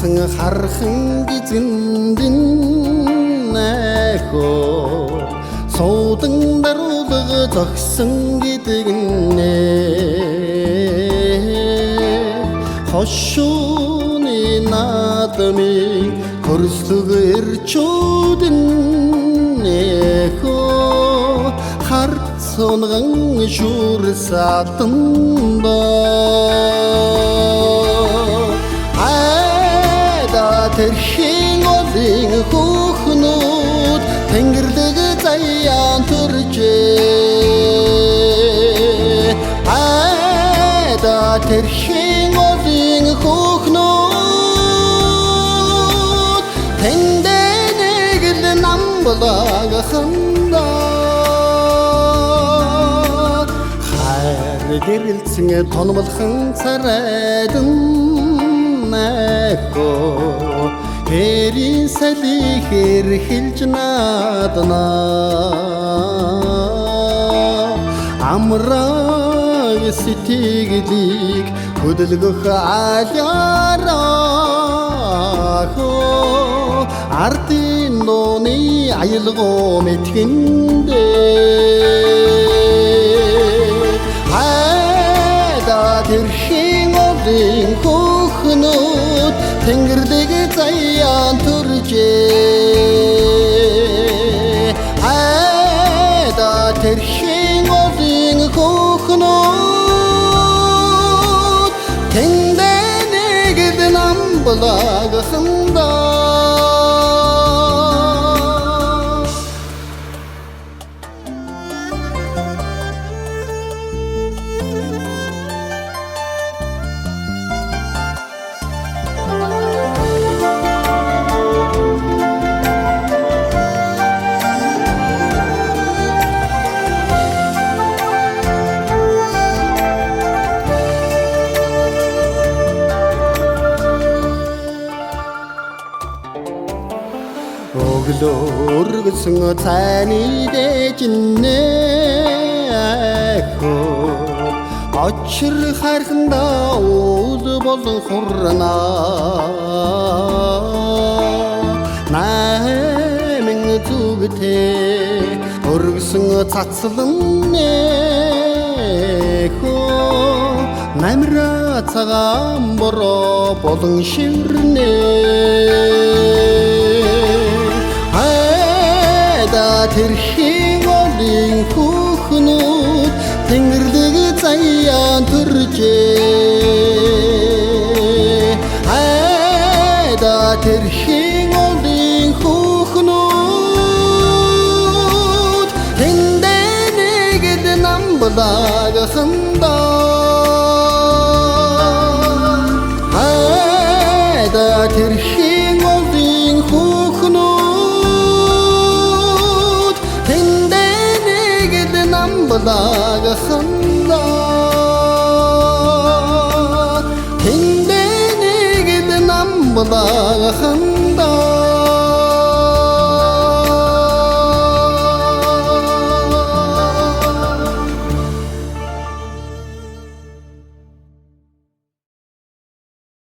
Асан хархан гизэндэн найхо Суудан даруулга зогсон гэдэг нэ Хошууны наадмыг хөрслөг эрчүүдэн нэхо Харт сунган шүүрс атанда Тэрхийн олын хүүхнүүд Тэнгэрлэг заяан төржээ Айда тэрхийн олын хүүхнүүд Тэндээ нэг л намблагаханда Хайр гэрэлцэн тонмолхон царайдан Найхо Хэрийн салихэр хэлж наадна Амраг сэтгэлийг хөдөлгөх айлаарахо Ардын нууны аялгоо мэтгэндээ Хайда тэрхийн олын хүүхнүүд Тэнгэрлэг заяан төржээ Айда тэрхийн олын хүүхнүүд Тэндээ нэг л намблагаханда Өргөсөн цайны дэжинэ Очир хайрханда уул болон хурна Наймын зүгтээ өргөсөн цацлан нэхо Намра цагаан бороо болон шиврнэ Тэрхийн олын хүүхнүүд Тэнгэрлэг заяан төржээ Айда тэрхийн олын хүүхнүүд Тэндээ нэг л намблагаханда Айда тэрхийн олын хүүхнүүд Намблагаханда Тэндээ нэг л намблагаханда